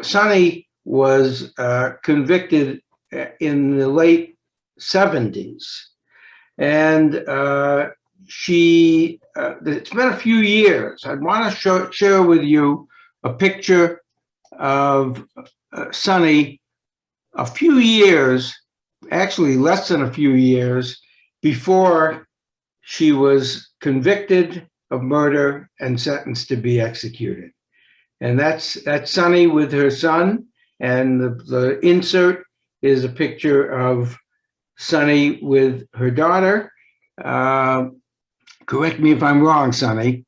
Sonny was convicted in the late 70s. And it's been a few years. I want to share with you a picture of Sonny a few years, actually less than a few years, before she was convicted of murder and sentenced to be executed. And that's Sonny with her son. And the insert is a picture of Sonny with her daughter. Correct me if I'm wrong, Sonny.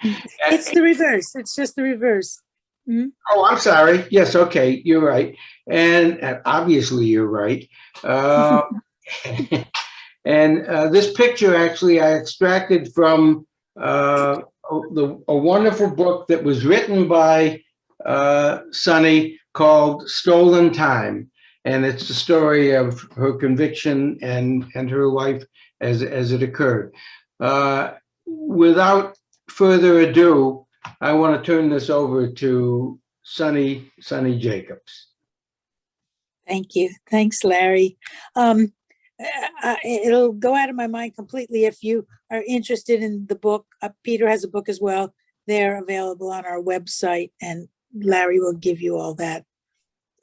It's the reverse. It's just the reverse. Mm-hmm. Oh, I'm sorry. Yes, okay, you're right. And obviously you're right. And this picture, actually, I extracted from a wonderful book that was written by Sonny called Stolen Time. And it's the story of her conviction and her life as it occurred. Without further ado, I want to turn this over to Sonny Jacobs. Thank you. Thanks, Larry. It'll go out of my mind completely if you are interested in the book. Peter has a book as well. They're available on our website, and Larry will give you all that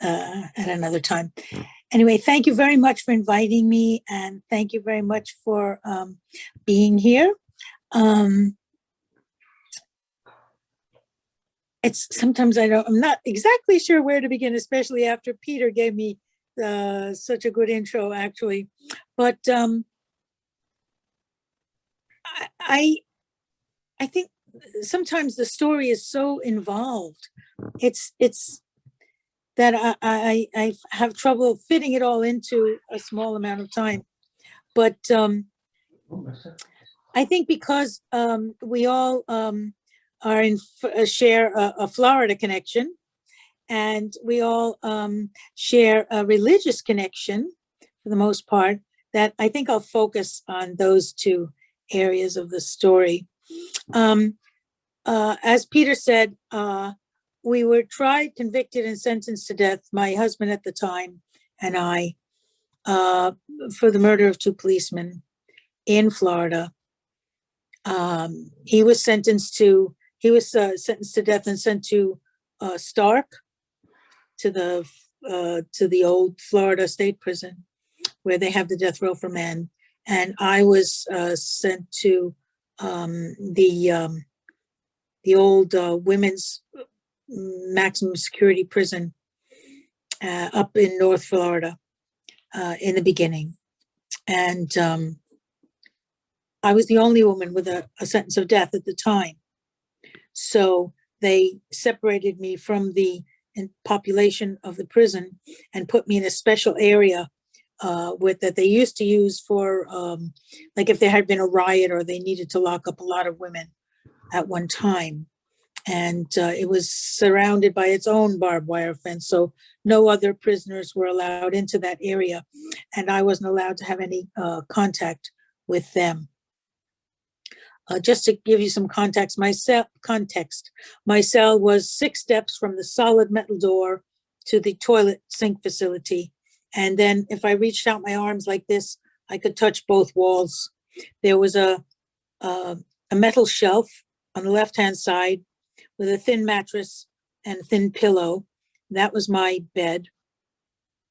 at another time. Anyway, thank you very much for inviting me, and thank you very much for being here. It's sometimes I'm not exactly sure where to begin, especially after Peter gave me such a good intro, actually. But I think sometimes the story is so involved. It's that I have trouble fitting it all into a small amount of time. But I think because we all are share a Florida connection, and we all share a religious connection for the most part, that I think I'll focus on those two areas of the story. As Peter said, we were tried, convicted, and sentenced to death, my husband at the time and I, for the murder of two policemen in Florida. He was sentenced to death and sent to Stark, to the old Florida State Prison, where they have the death row for men. And I was sent to the old women's maximum security prison up in North Florida in the beginning. And I was the only woman with a sentence of death at the time. So they separated me from the population of the prison and put me in a special area that they used to use for, like if there had been a riot or they needed to lock up a lot of women at one time. And it was surrounded by its own barbed wire fence. So no other prisoners were allowed into that area. And I wasn't allowed to have any contact with them. Just to give you some context, my cell was 6 steps from the solid metal door to the toilet sink facility. And then if I reached out my arms like this, I could touch both walls. There was a metal shelf on the left-hand side with a thin mattress and a thin pillow. That was my bed.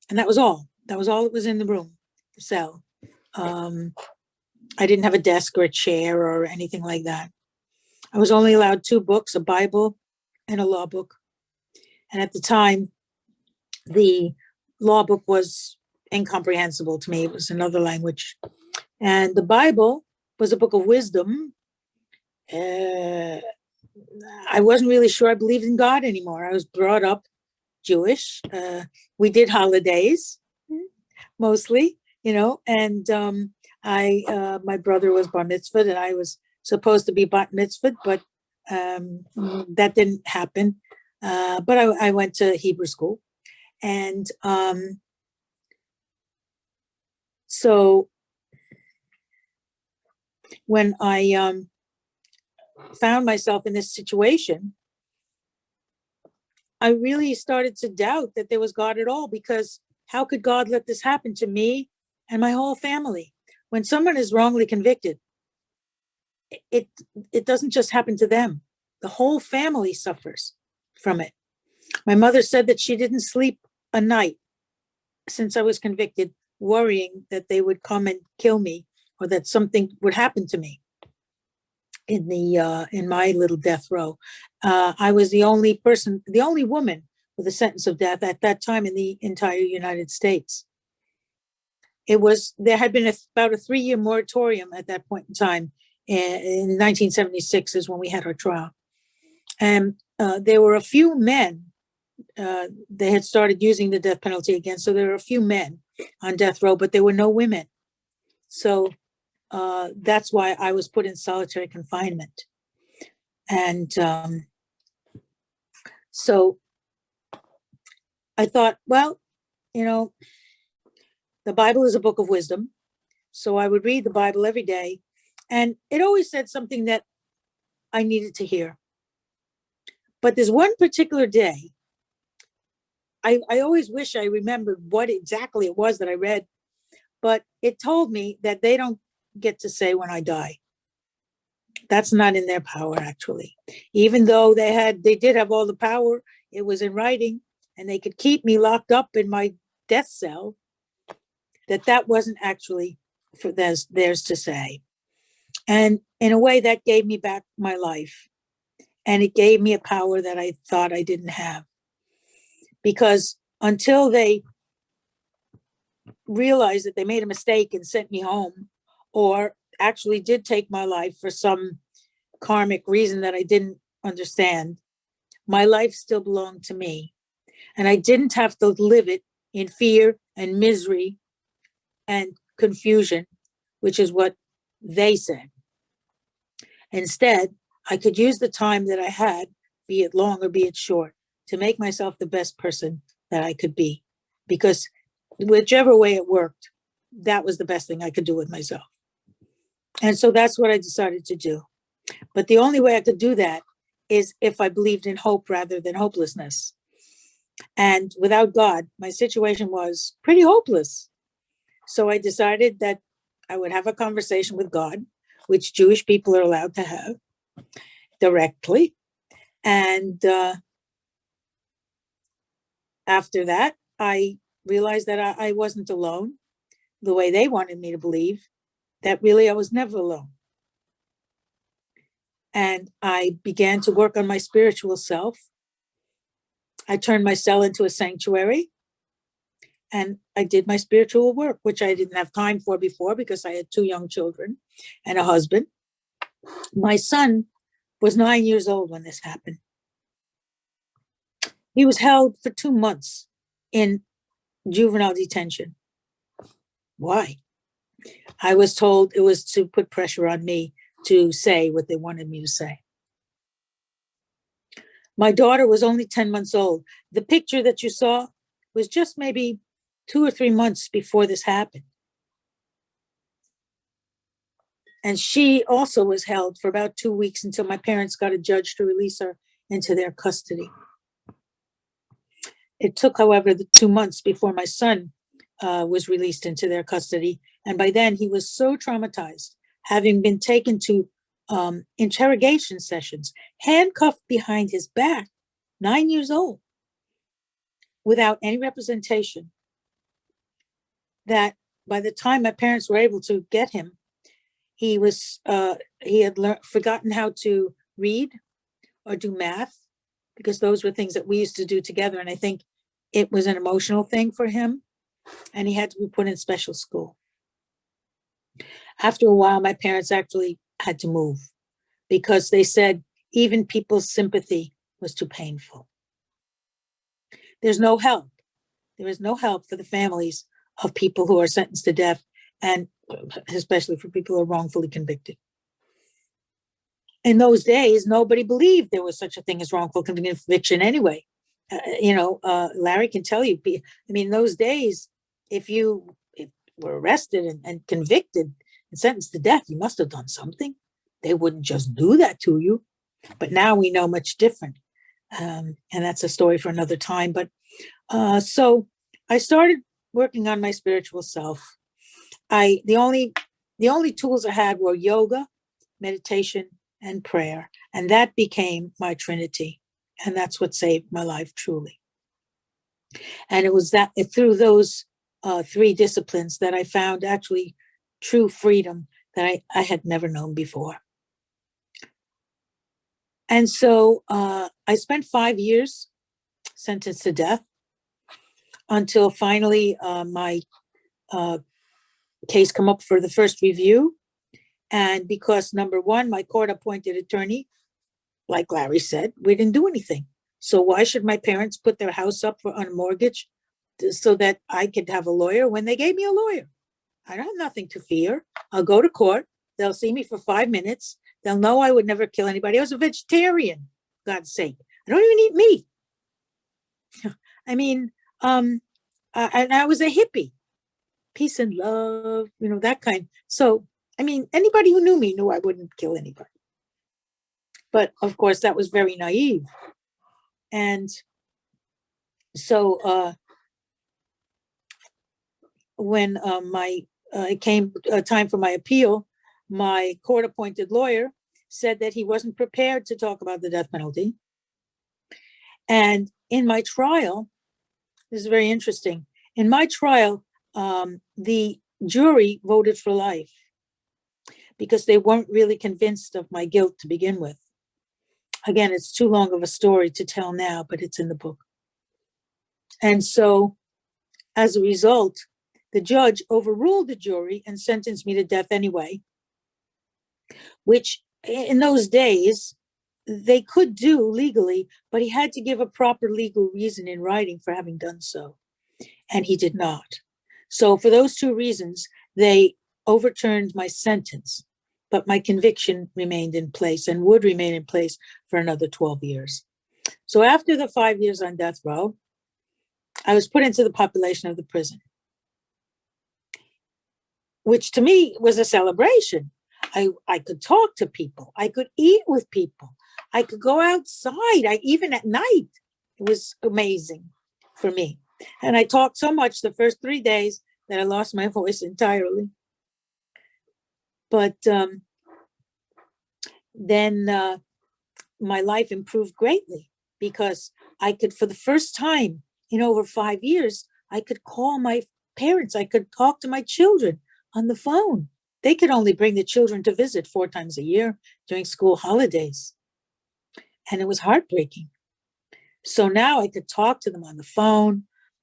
And that was all. That was all that was in the room, the cell. I didn't have a desk or a chair or anything like that. I was only allowed 2 books, a Bible and a law book. And at the time, the law book was incomprehensible to me. It was another language. And the Bible was a book of wisdom. I wasn't really sure I believed in God anymore. I was brought up Jewish. We did holidays, mostly, and my brother was bar mitzvahed, and I was supposed to be bat mitzvahed, but that didn't happen. But I went to Hebrew school. And so when I found myself in this situation, I really started to doubt that there was God at all, because how could God let this happen to me and my whole family? When someone is wrongly convicted, it it doesn't just happen to them. The whole family suffers from it. My mother said that she didn't sleep a night since I was convicted, worrying that they would come and kill me or that something would happen to me in my little death row. I was the only person, the only woman with a sentence of death at that time in the entire United States. There had been about a 3-year moratorium at that point in time. In 1976 is when we had our trial. And there were a few men, they had started using the death penalty again. So there were a few men on death row, but there were no women. So that's why I was put in solitary confinement. And so I thought, well, the Bible is a book of wisdom. So I would read the Bible every day. And it always said something that I needed to hear. But there's one particular day, I always wish I remembered what exactly it was that I read, but it told me that they don't get to say when I die. That's not in their power, actually. Even though they did have all the power, it was in writing, and they could keep me locked up in my death cell, that wasn't actually for theirs to say. And in a way, that gave me back my life. And it gave me a power that I thought I didn't have. Because until they realized that they made a mistake and sent me home, or actually did take my life for some karmic reason that I didn't understand, my life still belonged to me. And I didn't have to live it in fear and misery and confusion, which is what they said. Instead, I could use the time that I had, be it long or be it short, to make myself the best person that I could be. Because whichever way it worked, that was the best thing I could do with myself. And so that's what I decided to do. But the only way I could do that is if I believed in hope rather than hopelessness. And without God, my situation was pretty hopeless. So I decided that I would have a conversation with God, which Jewish people are allowed to have directly. And after that, I realized that I wasn't alone the way they wanted me to believe, that really I was never alone. And I began to work on my spiritual self. I turned my cell into a sanctuary, and I did my spiritual work, which I didn't have time for before because I had 2 young children and a husband. My son was 9 years old when this happened. He was held for 2 months in juvenile detention. Why? I was told it was to put pressure on me to say what they wanted me to say. My daughter was only 10 months old. The picture that you saw was just maybe 2 or 3 months before this happened. And she also was held for about 2 weeks until my parents got a judge to release her into their custody. It took, however, the 2 months before my son was released into their custody. And by then he was so traumatized, having been taken to interrogation sessions, handcuffed behind his back, 9 years old, without any representation, that by the time my parents were able to get him, he had forgotten how to read or do math, because those were things that we used to do together. And I think it was an emotional thing for him, and he had to be put in special school. After a while, my parents actually had to move because they said even people's sympathy was too painful. There's no help. There is no help for the families of people who are sentenced to death, and especially for people who are wrongfully convicted. In those days, nobody believed there was such a thing as wrongful conviction anyway. Larry can tell you, in those days, if you were arrested and convicted and sentenced to death, you must have done something. They wouldn't just do that to you. But now we know much different. And that's a story for another time. But so I started working on my spiritual self. The only tools I had were yoga, meditation, and prayer. And that became my trinity. And that's what saved my life truly. And it was that through those three disciplines that I found actually true freedom that I had never known before. And so I spent 5 years sentenced to death until finally my case come up for the first review. And because number one, my court appointed attorney, like Larry said, we didn't do anything. So why should my parents put their house up on a mortgage so that I could have a lawyer when they gave me a lawyer? I don't have nothing to fear. I'll go to court. They'll see me for 5 minutes. They'll know I would never kill anybody. I was a vegetarian, God's sake. I don't even eat meat. I mean, and I was a hippie. Peace and love, that kind. So, I mean, anybody who knew me knew I wouldn't kill anybody. But of course, that was very naive. And so when it came time for my appeal, my court-appointed lawyer said that he wasn't prepared to talk about the death penalty. And in my trial, this is very interesting. In my trial, the jury voted for life because they weren't really convinced of my guilt to begin with. Again, it's too long of a story to tell now, but it's in the book. And so as a result, the judge overruled the jury and sentenced me to death anyway, which in those days they could do legally, but he had to give a proper legal reason in writing for having done so. And he did not. So for those two reasons, they overturned my sentence, but my conviction remained in place and would remain in place for another 12 years. So after the 5 years on death row, I was put into the population of the prison, which to me was a celebration. I could talk to people. I could eat with people. I could go outside, even at night. It was amazing for me. And I talked so much the first 3 days that I lost my voice entirely. But then my life improved greatly because I could, for the first time in over 5 years, I could call my parents. I could talk to my children on the phone. They could only bring the children to visit 4 times a year during school holidays. And it was heartbreaking. So now I could talk to them on the phone.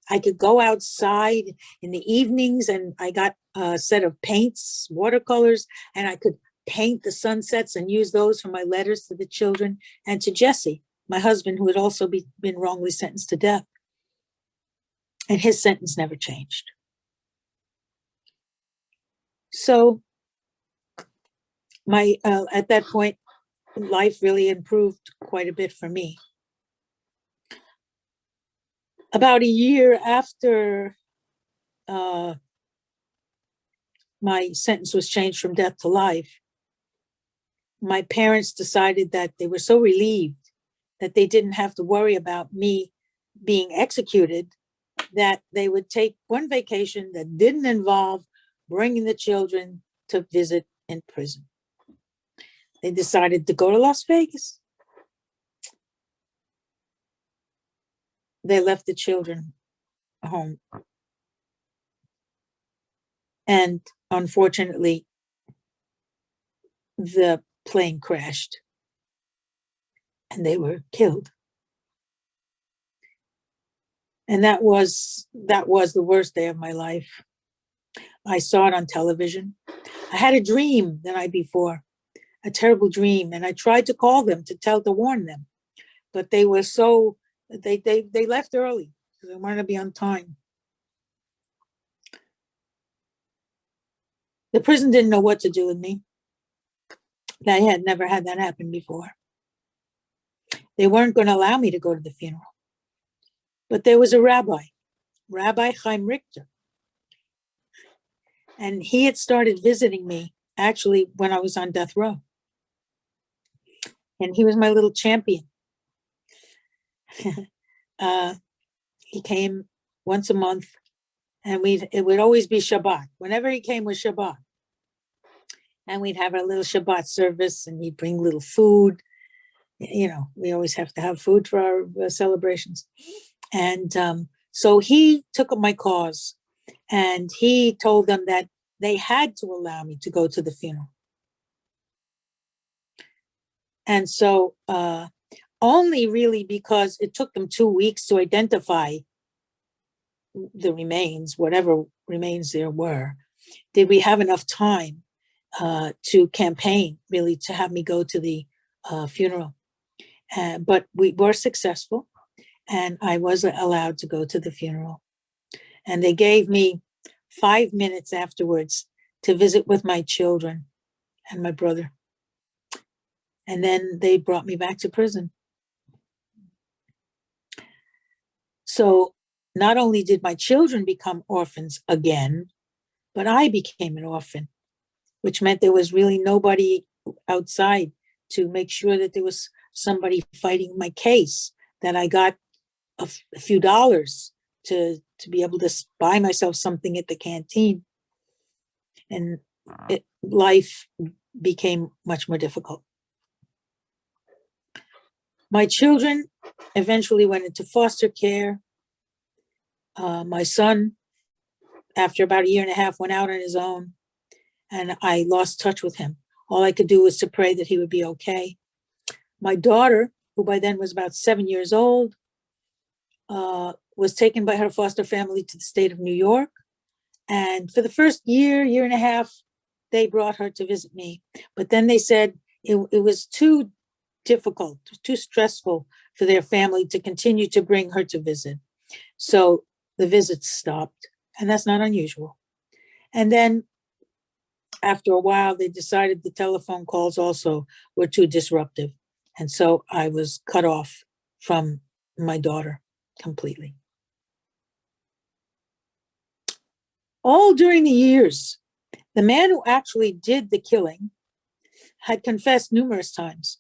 I could go outside in the evenings and I got a set of paints, watercolors, and I could paint the sunsets and use those for my letters to the children and to Jesse, my husband, who had also been wrongly sentenced to death. And his sentence never changed. So at that point, life really improved quite a bit for me. About a year after my sentence was changed from death to life, my parents decided that they were so relieved that they didn't have to worry about me being executed, that they would take one vacation that didn't involve bringing the children to visit in prison. They decided to go to Las Vegas. They left the children home. And unfortunately, the plane crashed and they were killed. And that was the worst day of my life. I saw it on television. I had a dream the night before, a terrible dream. And I tried to call them to warn them, but they were they left early because they wanted to be on time. The prison didn't know what to do with me. I had never had that happen before. They weren't going to allow me to go to the funeral. But there was a Rabbi Chaim Richter. And he had started visiting me actually when I was on death row. And he was my little champion. He came once a month, and it would always be Shabbat. Whenever he came was Shabbat. And we'd have our little Shabbat service, and he'd bring little food. You know, we always have to have food for our celebrations. And so he took up my cause, and he told them that they had to allow me to go to the funeral. And so only really because it took them 2 weeks to identify the remains, whatever remains there were, did we have enough time to campaign, really, to have me go to the funeral. But we were successful, and I was allowed to go to the funeral. And they gave me 5 minutes afterwards to visit with my children and my brother. And then they brought me back to prison. So not only did my children become orphans again, but I became an orphan, which meant there was really nobody outside to make sure that there was somebody fighting my case, that I got a few dollars to be able to buy myself something at the canteen. And life became much more difficult. My children eventually went into foster care. My son, after about 1.5 years, went out on his own, and I lost touch with him. All I could do was to pray that he would be okay. My daughter, who by then was about 7 years old, was taken by her foster family to the state of New York. And for the first year, 1.5 years, they brought her to visit me. But then they said it was too difficult, too stressful for their family to continue to bring her to visit. So the visits stopped, and that's not unusual. And then after a while, they decided the telephone calls also were too disruptive. And so I was cut off from my daughter completely. All during the years, the man who actually did the killing had confessed numerous times,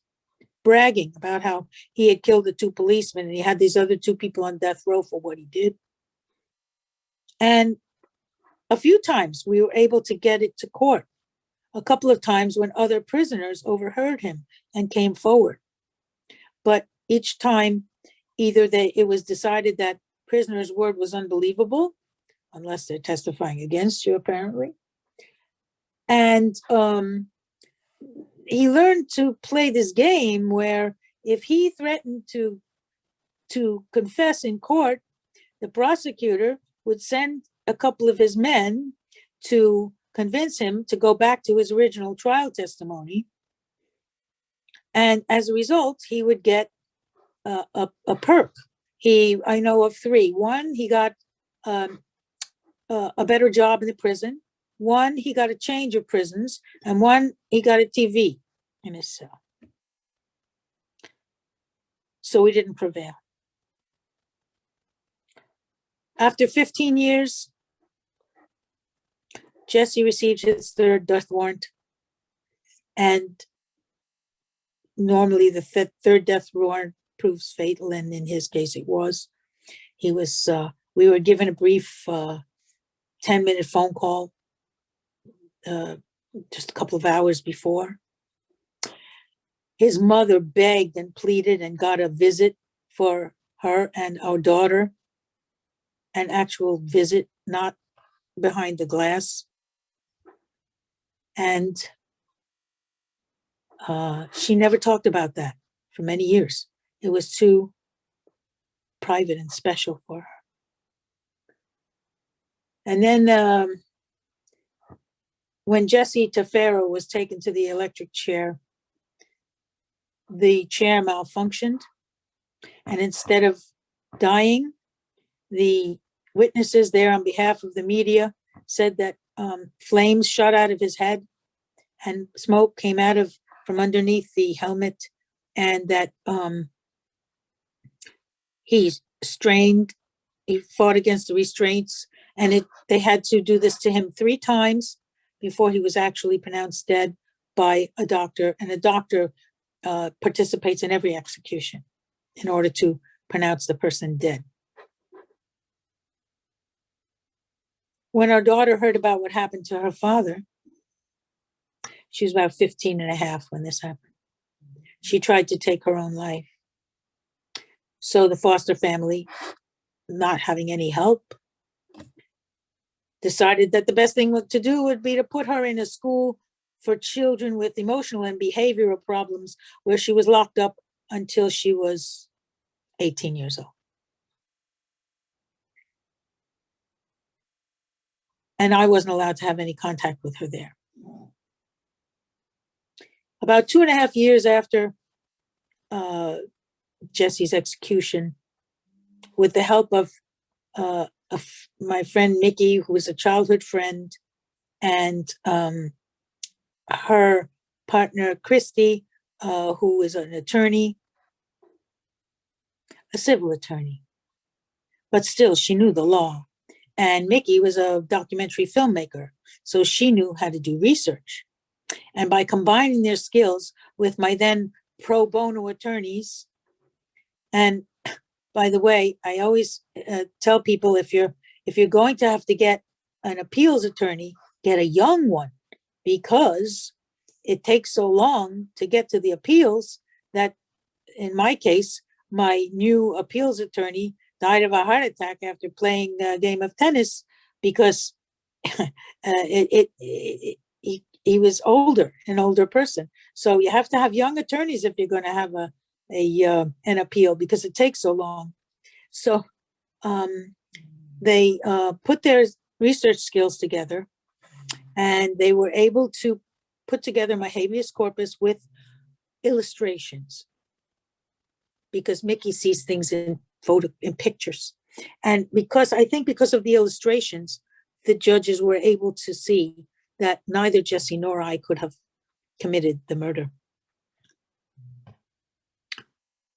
bragging about how he had killed the 2 policemen and he had these other 2 people on death row for what he did. And a few times we were able to get it to court. A couple of times when other prisoners overheard him and came forward. But each time, either it was decided that prisoner's word was unbelievable, unless they're testifying against you, apparently. And he learned to play this game where if he threatened to confess in court, the prosecutor would send a couple of his men to convince him to go back to his original trial testimony. And as a result, he would get a perk. I know of 3. One, he got a better job in the prison. One, he got a change of prisons. And one, he got a TV in his cell. So we didn't prevail. After 15 years, Jesse received his 3rd death warrant. And normally the 3rd death warrant proves fatal, and in his case it was. We were given a brief 10-minute phone call just a couple of hours before. His mother begged and pleaded and got a visit for her and our daughter, an actual visit, not behind the glass. And she never talked about that for many years. It was too private and special for her. And then when Jesse Tefero was taken to the electric chair, the chair malfunctioned. And instead of dying, the witnesses there on behalf of the media said that flames shot out of his head and smoke came out from underneath the helmet, and that he fought against the restraints, and they had to do this to him 3 times before he was actually pronounced dead by a doctor. And a doctor participates in every execution in order to pronounced the person dead. When our daughter heard about what happened to her father, she was about 15 and a half when this happened. She tried to take her own life. So the foster family, not having any help, decided that the best thing to do would be to put her in a school for children with emotional and behavioral problems where she was locked up until she was 18 years old. And I wasn't allowed to have any contact with her there. About 2.5 years after Jesse's execution, with the help of my friend Mickey, who was a childhood friend, and her partner Christy, who is an attorney, a civil attorney, but still she knew the law. And Mickey was a documentary filmmaker, so she knew how to do research. And by combining their skills with my then pro bono attorneys, and by the way, I always tell people, if you're going to have to get an appeals attorney, get a young one, because it takes so long to get to the appeals that, in my case, my new appeals attorney died of a heart attack after playing a game of tennis because he was an older person. So you have to have young attorneys if you're going to have an appeal, because it takes so long. So they put their research skills together, and they were able to put together my habeas corpus with illustrations, because Mickey sees things in pictures. And because of the illustrations, the judges were able to see that neither Jesse nor I could have committed the murder.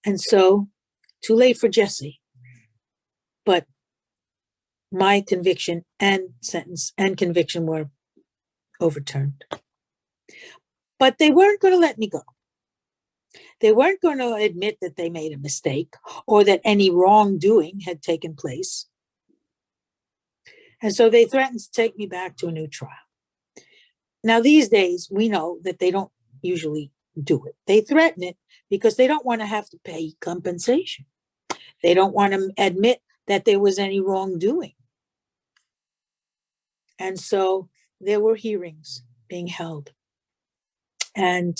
And so, too late for Jesse, but my conviction and sentence and conviction were overturned. But they weren't going to let me go. They weren't going to admit that they made a mistake or that any wrongdoing had taken place. And so they threatened to take me back to a new trial. Now, these days, we know that they don't usually do it. They threaten it because they don't want to have to pay compensation. They don't want to admit that there was any wrongdoing. And so there were hearings being held. And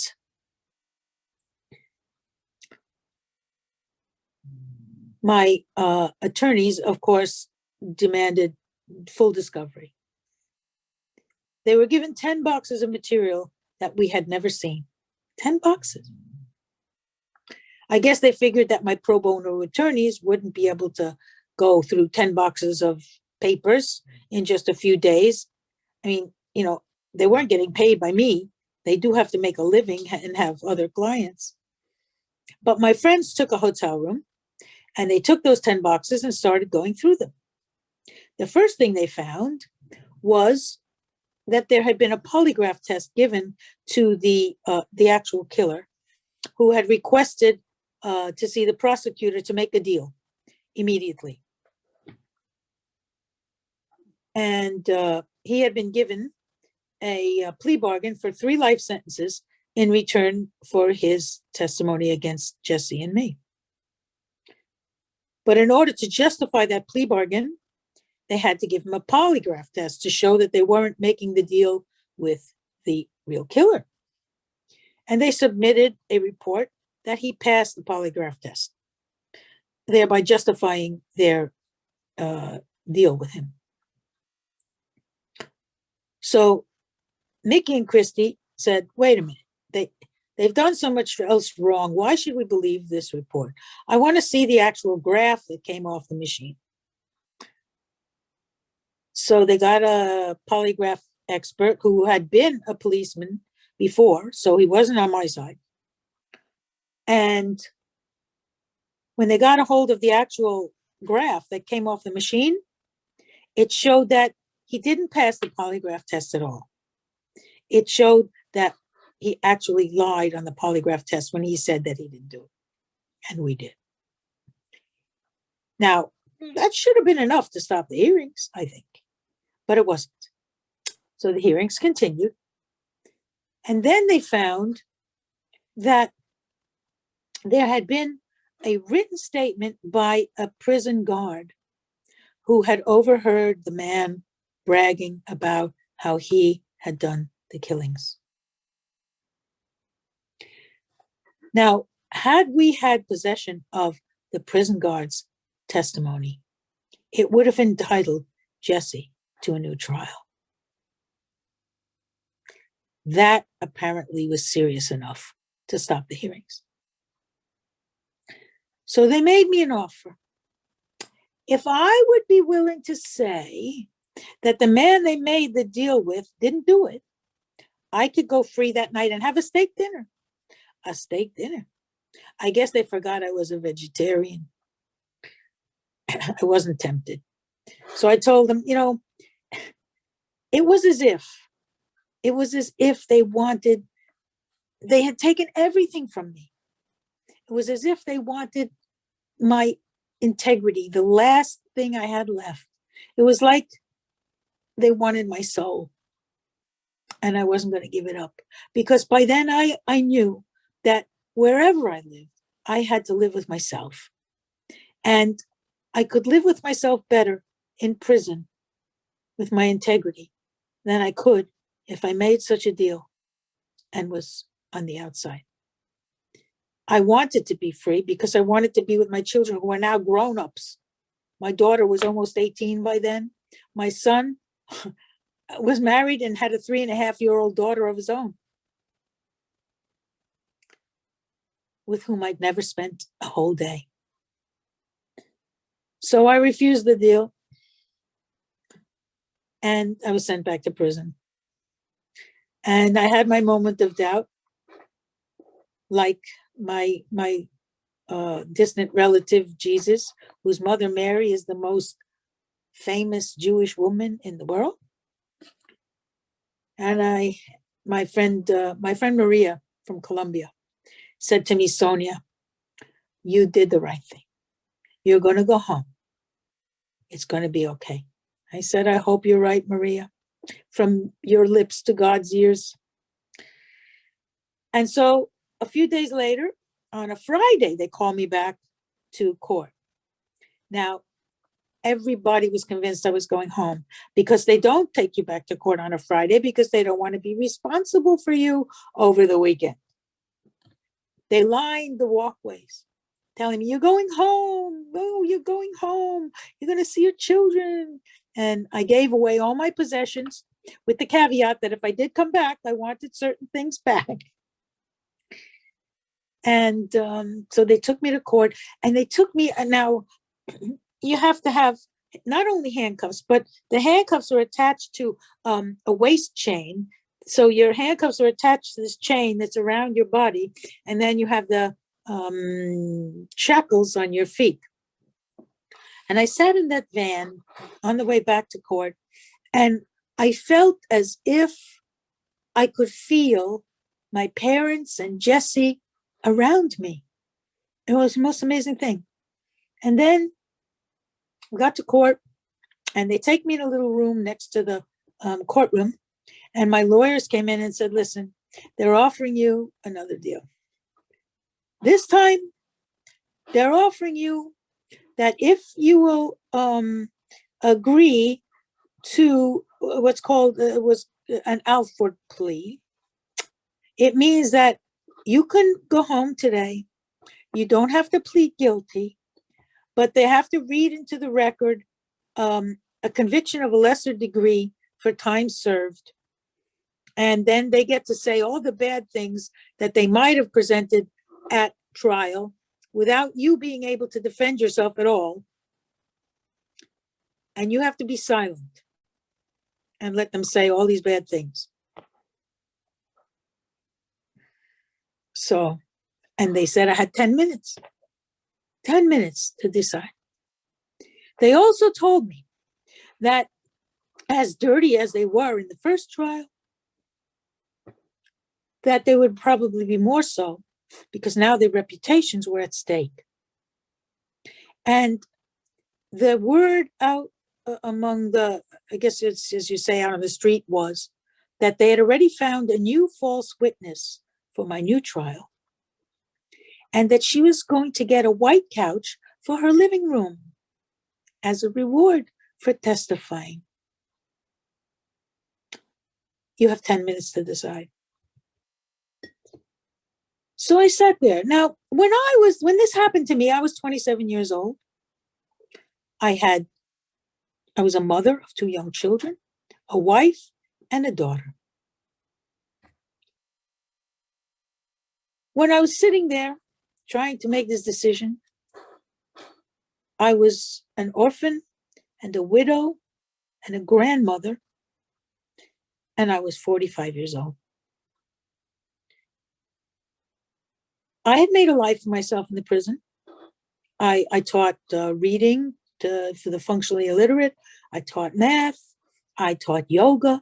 my attorneys, of course, demanded full discovery. They were given 10 boxes of material that we had never seen. 10 boxes. I guess they figured that my pro bono attorneys wouldn't be able to go through 10 boxes of papers in just a few days. I mean, they weren't getting paid by me. They do have to make a living and have other clients. But my friends took a hotel room, and they took those 10 boxes and started going through them. The first thing they found was that there had been a polygraph test given to the actual killer, who had requested to see the prosecutor to make a deal immediately. And he had been given a plea bargain for 3 life sentences in return for his testimony against Jesse and me. But in order to justify that plea bargain, they had to give him a polygraph test to show that they weren't making the deal with the real killer. And they submitted a report that he passed the polygraph test, thereby justifying their deal with him. So Mickey and Christy said, wait a minute, they've done so much else wrong. Why should we believe this report? I want to see the actual graph that came off the machine. So they got a polygraph expert who had been a policeman before, so he wasn't on my side. And when they got a hold of the actual graph that came off the machine, it showed that he didn't pass the polygraph test at all. It showed that he actually lied on the polygraph test when he said that he didn't do it. And we did. Now, that should have been enough to stop the hearings, I think, but it wasn't. So the hearings continued. And then they found that there had been a written statement by a prison guard who had overheard the man bragging about how he had done the killings. Now, had we had possession of the prison guard's testimony, it would have entitled Jesse to a new trial. That apparently was serious enough to stop the hearings. So they made me an offer. If I would be willing to say that the man they made the deal with didn't do it, I could go free that night and have a steak dinner. A steak dinner. I guess they forgot I was a vegetarian. I wasn't tempted. So I told them, it was as if they had taken everything from me. It was as if they wanted my integrity, the last thing I had left. It was like they wanted my soul. And I wasn't going to give it up. Because by then I knew that wherever I lived, I had to live with myself. And I could live with myself better in prison with my integrity than I could if I made such a deal and was on the outside. I wanted to be free because I wanted to be with my children who are now grown-ups. My daughter was almost 18 by then. My son was married and had a 3.5-year-old daughter of his own, with whom I'd never spent a whole day. So I refused the deal, and I was sent back to prison. And I had my moment of doubt, like my distant relative Jesus, whose mother Mary is the most famous Jewish woman in the world. And my friend Maria from Colombia said to me, Sonia, you did the right thing. You're going to go home. It's going to be okay. I said, I hope you're right, Maria. From your lips to God's ears. And so a few days later, on a Friday, they called me back to court. Now, everybody was convinced I was going home because they don't take you back to court on a Friday because they don't want to be responsible for you over the weekend. They lined the walkways, telling me, you're going home. Oh, you're going home. You're going to see your children. And I gave away all my possessions with the caveat that if I did come back, I wanted certain things back. And so they took me to court, and they took me, and now you have to have not only handcuffs, but the handcuffs are attached to a waist chain. So your handcuffs are attached to this chain that's around your body, and then you have the shackles on your feet. And I sat in that van on the way back to court, and I felt as if I could feel my parents and Jesse around me. It was the most amazing thing. And then we got to court, and they take me in a little room next to the courtroom. And my lawyers came in and said, listen, they're offering you another deal. This time, they're offering you that if you will agree to what's called was an Alford plea, it means that you can go home today. You don't have to plead guilty, but they have to read into the record a conviction of a lesser degree for time served. And then they get to say all the bad things that they might have presented at trial without you being able to defend yourself at all. And you have to be silent and let them say all these bad things. So, and they said I had 10 minutes to decide. They also told me that as dirty as they were in the first trial, that they would probably be more so because now their reputations were at stake. And the word out among the, I guess it's, as you say, out on the street, was that they had already found a new false witness for my new trial, and that she was going to get a white couch for her living room as a reward for testifying. You have 10 minutes to decide. So I sat there. Now, when this happened to me, I was 27 years old. I was a mother of 2 young children, a wife, and a daughter. When I was sitting there trying to make this decision, I was an orphan and a widow and a grandmother, and I was 45 years old. I had made a life for myself in the prison. I taught reading for the functionally illiterate. I taught math. I taught yoga,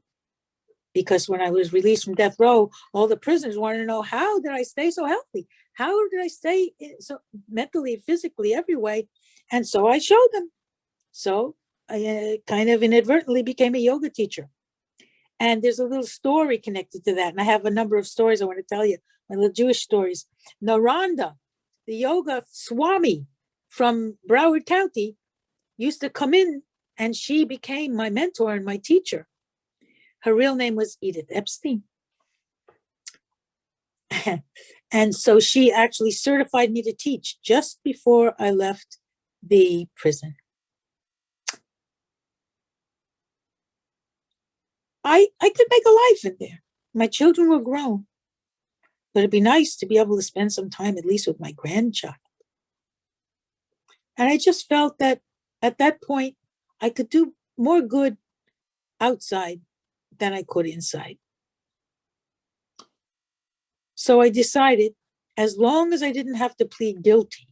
because when I was released from death row, all the prisoners wanted to know, how did I stay so healthy? How did I stay so mentally, physically, every way? And so I showed them. So I kind of inadvertently became a yoga teacher. And there's a little story connected to that. And I have a number of stories I want to tell you, my little Jewish stories. Naranda, the yoga Swami from Broward County, used to come in, and she became my mentor and my teacher. Her real name was Edith Epstein. And so she actually certified me to teach just before I left the prison. I could make a life in there. My children were grown, but it'd be nice to be able to spend some time at least with my grandchild. And I just felt that at that point, I could do more good outside than I could inside. So I decided, as long as I didn't have to plead guilty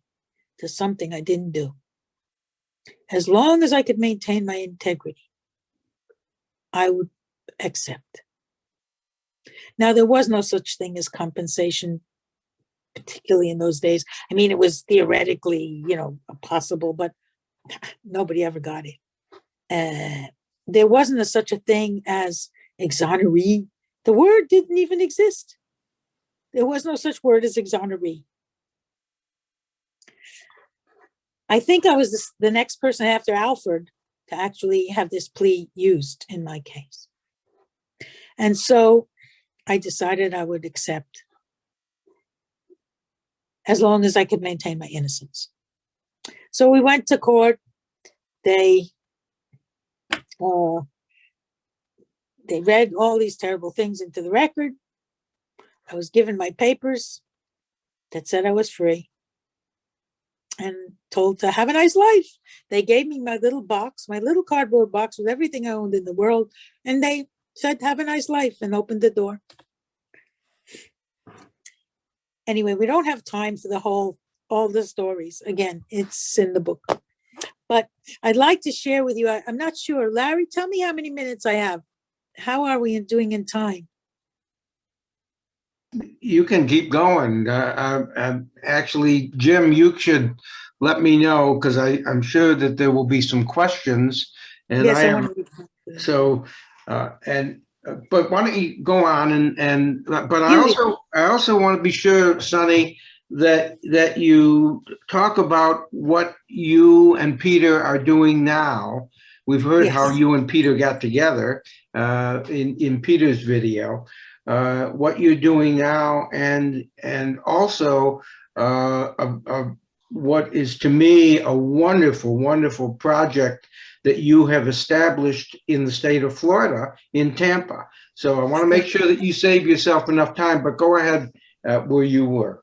to something I didn't do, as long as I could maintain my integrity, I would accept. Now, there was no such thing as compensation, particularly in those days. I mean, it was theoretically, possible, but nobody ever got it. There wasn't such a thing as exoneree. The word didn't even exist. There was no such word as exoneree. I think I was the next person after Alfred to actually have this plea used in my case. And so I decided I would accept, as long as I could maintain my innocence. So we went to court. They read all these terrible things into the record. I was given my papers that said I was free and told to have a nice life. They gave me my little box, my little cardboard box with everything I owned in the world, and they said, have a nice life, and opened the door. Anyway, we don't have time for all the stories. Again, it's in the book. But I'd like to share with you, I'm not sure. Larry, tell me how many minutes I have. How are we doing in time? You can keep going. Actually, Jim, you should let me know, because I'm sure that there will be some questions. And Yes, I I am, want to. so, but why don't you go on but I also want to be sure, Sonny, that you talk about what you and Peter are doing now. We've heard how you and Peter got together in Peter's video. What you're doing now, and also what is to me a wonderful, wonderful project that you have established in the state of Florida, in Tampa. So I want to make sure that you save yourself enough time, but go ahead where you were.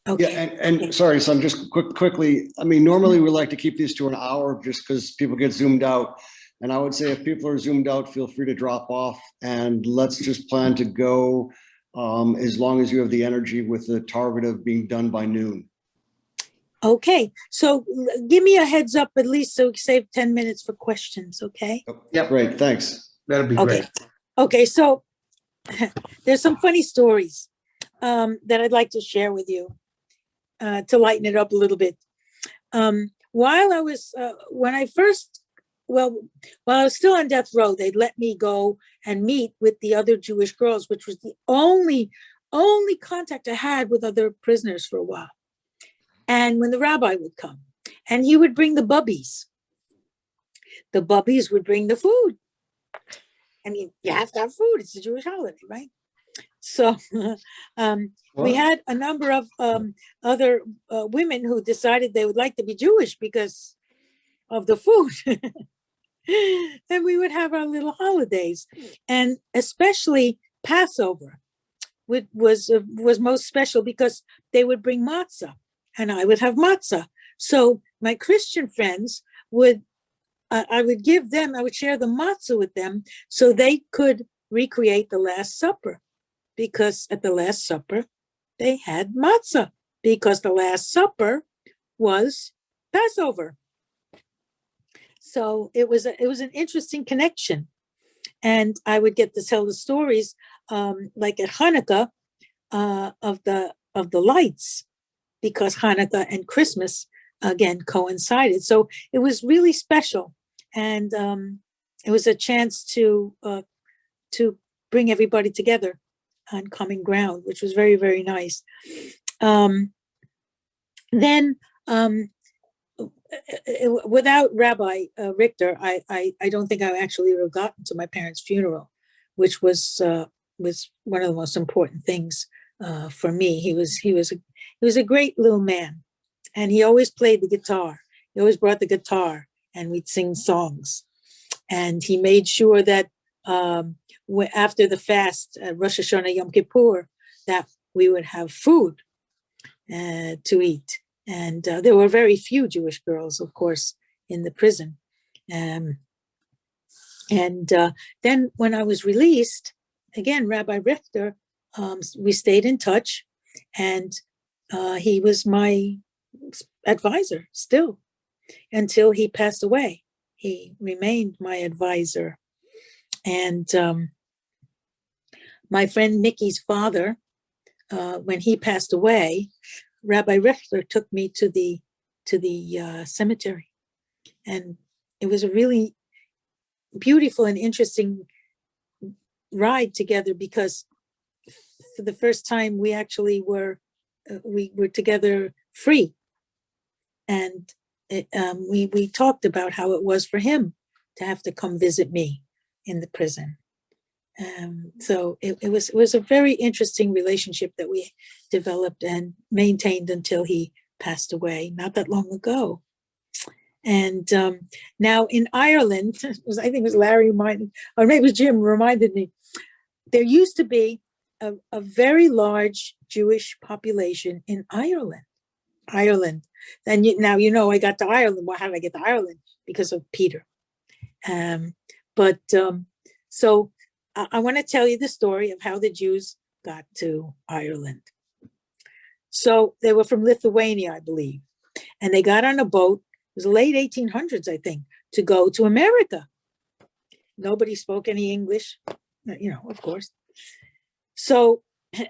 Okay. Yeah, and sorry, son, just quickly. I mean, normally we like to keep these to an hour just because people get zoomed out. And I would say if people are zoomed out, feel free to drop off, and let's just plan to go as long as you have the energy, with the target of being done by noon. Okay, so give me a heads up at least, so we save 10 minutes for questions, okay? Yep. Great, thanks. That'll be great. Okay, so there's some funny stories that I'd like to share with you to lighten it up a little bit. while I was, when I first, well, while I was still on death row, they'd let me go and meet with the other Jewish girls, which was the only contact I had with other prisoners for a while. And when the rabbi would come, and he would bring the bubbies would bring the food. I mean, you have to have food. It's a Jewish holiday, right? So we had a number of other women who decided they would like to be Jewish because of the food. And we would have our little holidays, and especially Passover was most special because they would bring matzah, and I would have matzah. So my Christian friends would, I would share the matzah with them so they could recreate the Last Supper, because at the Last Supper they had matzah, because the Last Supper was Passover. So it was an interesting connection, and I would get to tell the stories, like at Hanukkah, of the lights, because Hanukkah and Christmas again coincided. So it was really special, and it was a chance to bring everybody together on common ground, which was very, very nice. Then. Without Rabbi Richter, I don't think I actually would have gotten to my parents' funeral, which was one of the most important things for me. He was a great little man, and he always played the guitar. He always brought the guitar, and we'd sing songs. And he made sure that after the fast, Rosh Hashanah, Yom Kippur, that we would have food to eat. And there were very few Jewish girls, of course, in the prison. And then when I was released, again, Rabbi Richter, we stayed in touch, and he was my advisor still until he passed away. He remained my advisor. And my friend Nikki's father, when he passed away, Rabbi Richter took me to the cemetery, and it was a really beautiful and interesting ride together, because for the first time we actually were together free, and we talked about how it was for him to have to come visit me in the prison. So it was a very interesting relationship that we developed and maintained until he passed away not that long ago. And now in Ireland, I think it was Larry reminded, or maybe it was Jim reminded me, there used to be a very large Jewish population in Ireland. And now, I got to Ireland. Well, how did I get to Ireland? Because of Peter. So I want to tell you the story of how the Jews got to Ireland. So they were from Lithuania, I believe, and they got on a boat. It was late 1800s, I think, to go to America. Nobody spoke any English, of course. So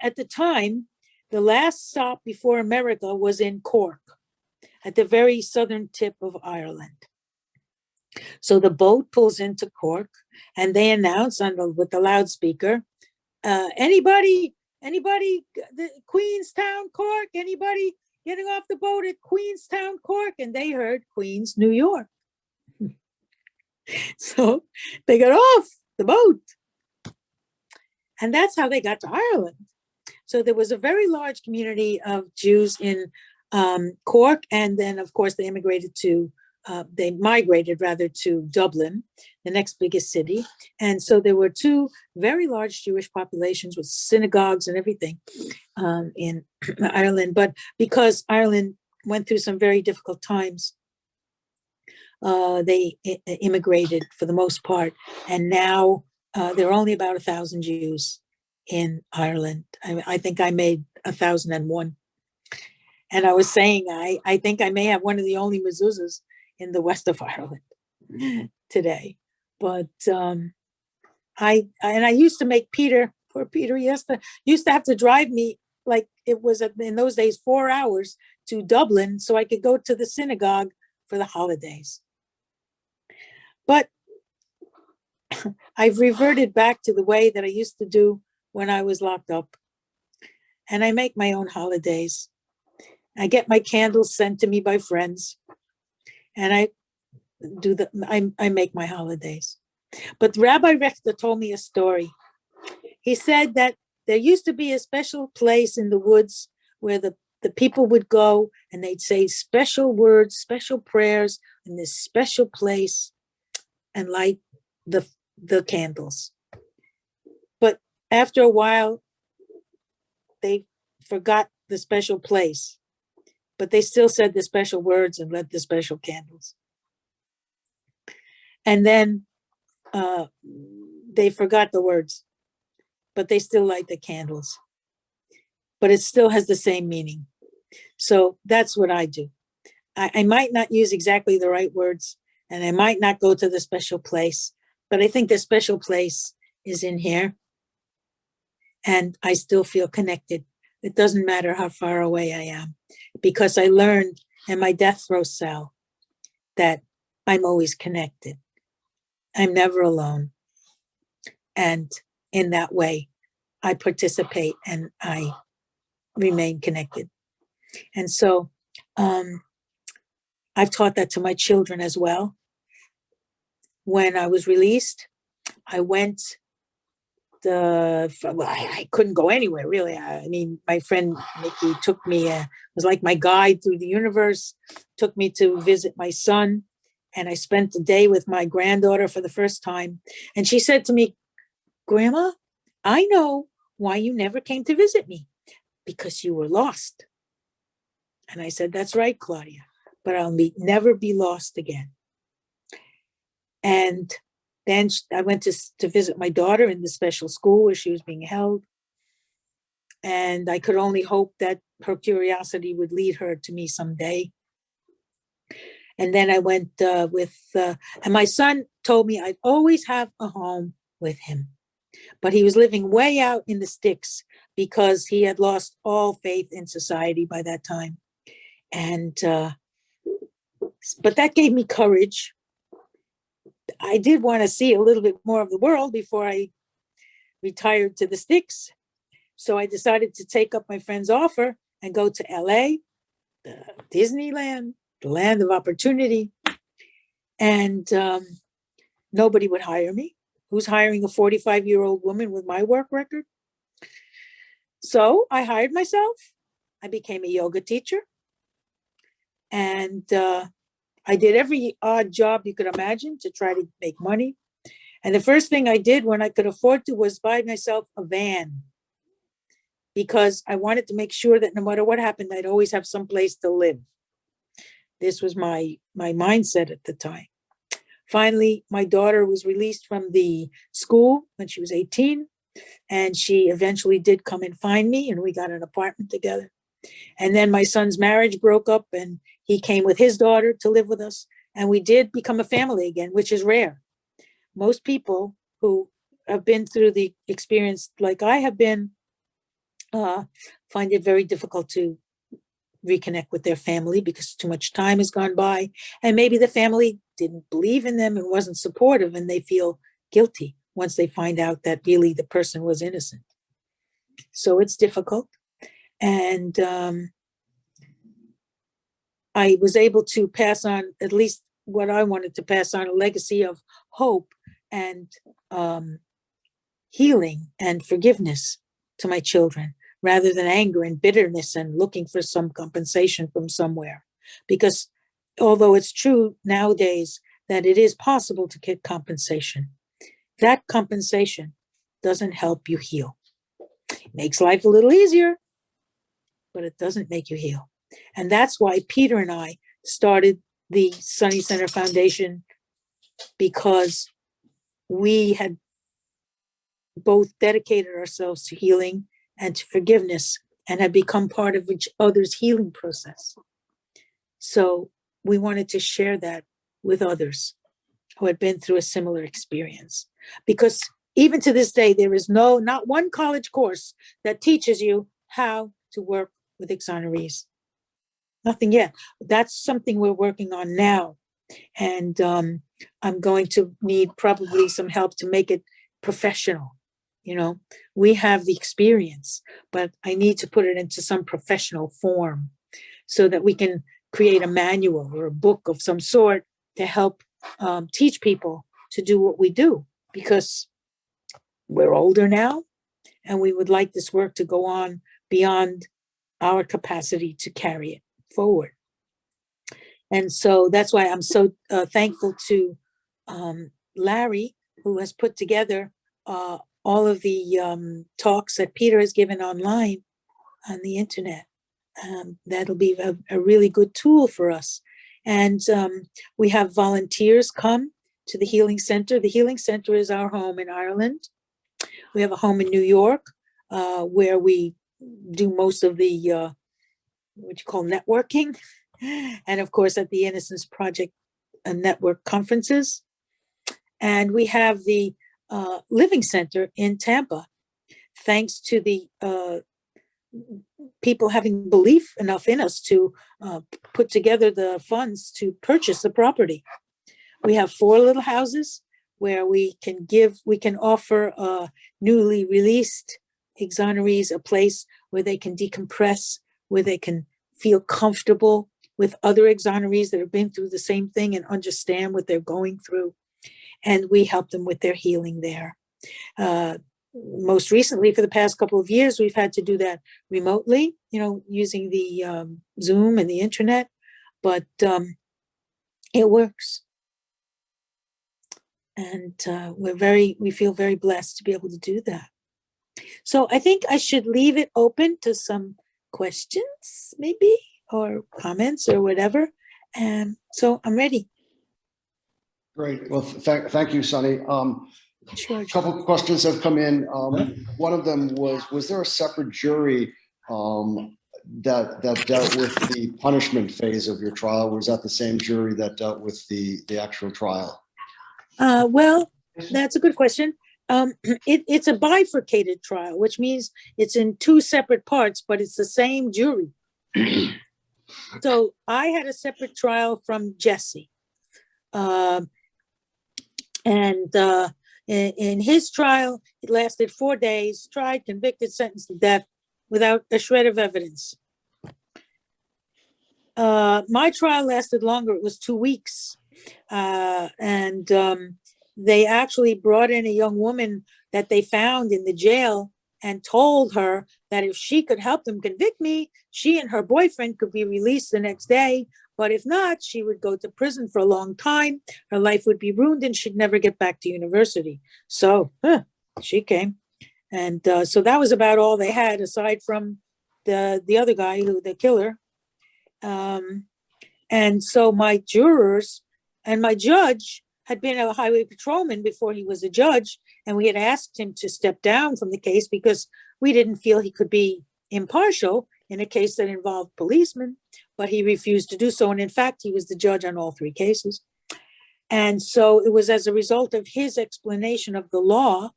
at the time, the last stop before America was in Cork, at the very southern tip of Ireland. So the boat pulls into Cork, and they announce with the loudspeaker, anybody, the Queenstown, Cork, anybody getting off the boat at Queenstown, Cork? And they heard Queens, New York. So they got off the boat. And that's how they got to Ireland. So there was a very large community of Jews in Cork, and then, of course, they migrated to Dublin, the next biggest city. And so there were two very large Jewish populations with synagogues and everything in Ireland. But because Ireland went through some very difficult times, they immigrated for the most part. And now there are only about 1,000 Jews in Ireland. I think I made 1,001. And I was saying, I think I may have one of the only mezuzahs in the west of Ireland today. But I used to make poor Peter, he used to have to drive me, like it was in those days 4 hours to Dublin, so I could go to the synagogue for the holidays. But I've reverted back to the way that I used to do when I was locked up. And I make my own holidays. I get my candles sent to me by friends. And I make my holidays. But Rabbi Rechter told me a story. He said that there used to be a special place in the woods where the people would go and they'd say special words, special prayers in this special place and light the candles. But after a while, they forgot the special place, but they still said the special words and lit the special candles. And then they forgot the words, but they still light the candles. But it still has the same meaning. So that's what I do. I might not use exactly the right words, and I might not go to the special place, but I think the special place is in here. And I still feel connected. It doesn't matter how far away I am, because I learned in my death row cell that I'm always connected. I'm never alone. And in that way, I participate and I remain connected. And so I've taught that to my children as well. When I was released, I went I couldn't go anywhere really. I mean, my friend Nikki took me, was like my guide through the universe, took me to visit my son. And I spent the day with my granddaughter for the first time. And she said to me, Grandma, I know why you never came to visit me, because you were lost. And I said, that's right, Claudia, but I'll never be lost again. And then I went to visit my daughter in the special school where she was being held. And I could only hope that her curiosity would lead her to me someday. And then I went and my son told me I'd always have a home with him. But he was living way out in the sticks because he had lost all faith in society by that time. And, but that gave me courage. I did want to see a little bit more of the world before I retired to the sticks. So I decided to take up my friend's offer and go to LA, Disneyland, the land of opportunity. And nobody would hire me. Who's hiring a 45-year-old woman with my work record? So I hired myself. I became a yoga teacher. And I did every odd job you could imagine to try to make money. And the first thing I did when I could afford to was buy myself a van, because I wanted to make sure that no matter what happened, I'd always have some place to live. This was my mindset at the time. Finally, my daughter was released from the school when she was 18, and she eventually did come and find me, and we got an apartment together. And then my son's marriage broke up, and he came with his daughter to live with us, and we did become a family again, which is rare. Most people who have been through the experience like I have been find it very difficult to reconnect with their family because too much time has gone by, and maybe the family didn't believe in them and wasn't supportive, and they feel guilty once they find out that really the person was innocent. So it's difficult. And I was able to pass on at least what I wanted to pass on, a legacy of hope and healing and forgiveness to my children, rather than anger and bitterness and looking for some compensation from somewhere. Because although it's true nowadays that it is possible to get compensation, that compensation doesn't help you heal. It makes life a little easier, but it doesn't make you heal. And that's why Peter and I started the Sunny Center Foundation, because we had both dedicated ourselves to healing and to forgiveness and had become part of each other's healing process. So we wanted to share that with others who had been through a similar experience. Because even to this day, there is not one college course that teaches you how to work with exonerees. Nothing yet. That's something we're working on now. And I'm going to need probably some help to make it professional. You know, we have the experience, but I need to put it into some professional form so that we can create a manual or a book of some sort to help teach people to do what we do, because we're older now and we would like this work to go on beyond our capacity to carry it forward. And so that's why I'm so thankful to Larry, who has put together all of the talks that Peter has given online on the internet. That'll be a really good tool for us. And we have volunteers come to the Healing Center. The Healing Center is our home in Ireland. We have a home in New York where we do most of the what you call networking. And of course, at the Innocence Project network conferences. And we have the Living Center in Tampa, thanks to the people having belief enough in us to put together the funds to purchase the property. We have 4 little houses where we can offer newly released exonerees a place where they can decompress, where they can feel comfortable with other exonerees that have been through the same thing and understand what they're going through. And we help them with their healing there. Most recently, for the past couple of years, we've had to do that remotely, using the Zoom and the internet, but it works. And we feel very blessed to be able to do that. So I think I should leave it open to some questions, maybe, or comments or whatever. And so I'm ready. Great. Well, thank you, Sunny. Sure. A couple of questions have come in. One of them was there a separate jury that dealt with the punishment phase of your trial? Or was that the same jury that dealt with the actual trial? Well, that's a good question. It's a bifurcated trial, which means it's in 2 separate parts, but it's the same jury. So I had a separate trial from Jesse. And in his trial, it lasted 4 days, tried, convicted, sentenced to death without a shred of evidence. My trial lasted longer. It was 2 weeks. And they actually brought in a young woman that they found in the jail and told her that if she could help them convict me, she and her boyfriend could be released the next day. But if not, she would go to prison for a long time. Her life would be ruined and she'd never get back to university. So she came. And so that was about all they had, aside from the other guy, the killer. And so my jurors and my judge had been a highway patrolman before he was a judge. And we had asked him to step down from the case because we didn't feel he could be impartial in a case that involved policemen, but he refused to do so. And in fact, he was the judge on all 3 cases. And so it was as a result of his explanation of the law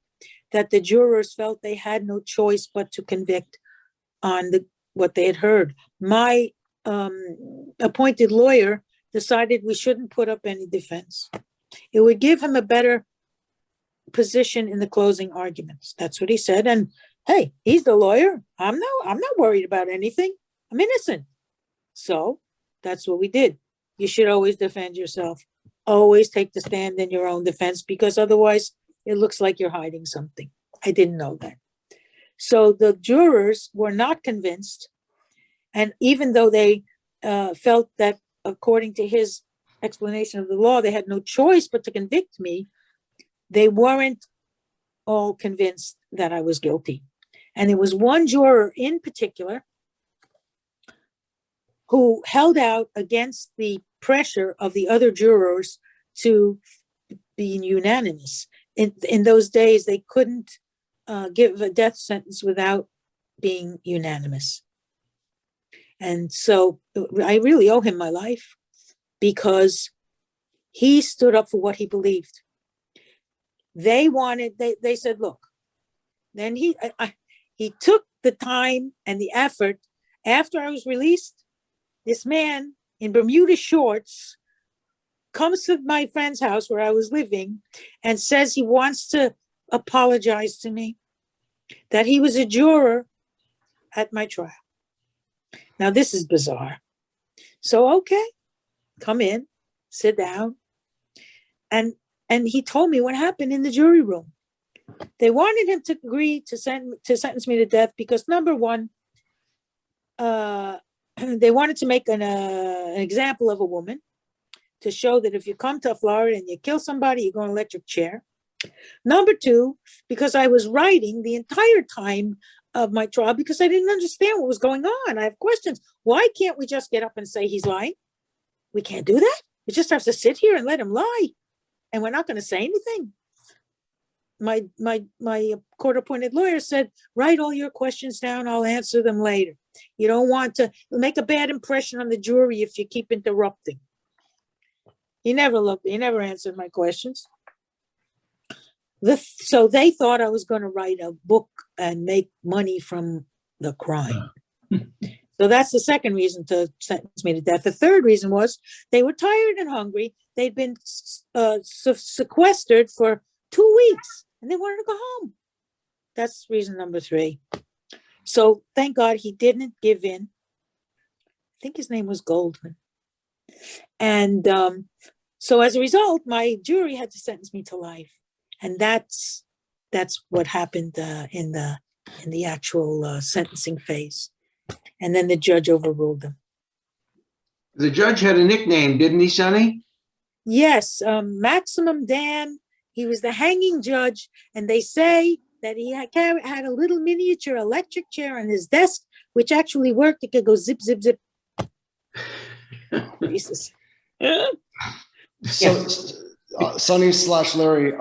that the jurors felt they had no choice but to convict on what they had heard. My appointed lawyer decided we shouldn't put up any defense. It would give him a better position in the closing arguments. That's what he said. And hey, he's the lawyer. I'm not worried about anything. I'm innocent. So that's what we did. You should always defend yourself. Always take the stand in your own defense, because otherwise it looks like you're hiding something. I didn't know that. So the jurors were not convinced. And even though they felt that according to his explanation of the law, they had no choice but to convict me, they weren't all convinced that I was guilty. And there was one juror in particular who held out against the pressure of the other jurors to be unanimous. In those days, they couldn't give a death sentence without being unanimous. And so I really owe him my life, because he stood up for what he believed. They said, look, then he took the time and the effort after I was released this man in Bermuda shorts comes to my friend's house where I was living and says he wants to apologize to me, that he was a juror at my trial. Now, this is bizarre. So, okay, come in, sit down. And he told me what happened in the jury room. They wanted him to agree to sentence me to death because, number one, they wanted to make an example of a woman to show that if you come to Florida and you kill somebody, you go in an electric chair. Number two, because I was writing the entire time of my trial because I didn't understand what was going on. I have questions. Why can't we just get up and say he's lying? We can't do that. We just have to sit here and let him lie. And we're not going to say anything. My court-appointed lawyer said, write all your questions down. I'll answer them later. You don't want to make a bad impression on the jury if you keep interrupting. He never answered my questions. So they thought I was going to write a book and make money from the crime. So that's the second reason to sentence me to death. The third reason was they were tired and hungry. They'd been sequestered for 2 weeks and they wanted to go home. That's reason number three. So thank God he didn't give in. I think his name was Goldman. And so as a result, my jury had to sentence me to life. And that's what happened in the actual sentencing phase. And then the judge overruled them. The judge had a nickname, didn't he, Sonny? Yes, Maximum Dan. He was the hanging judge, and they say that he had a little miniature electric chair on his desk, which actually worked. It could go zip, zip, zip. Jesus. So, Sonny/Larry,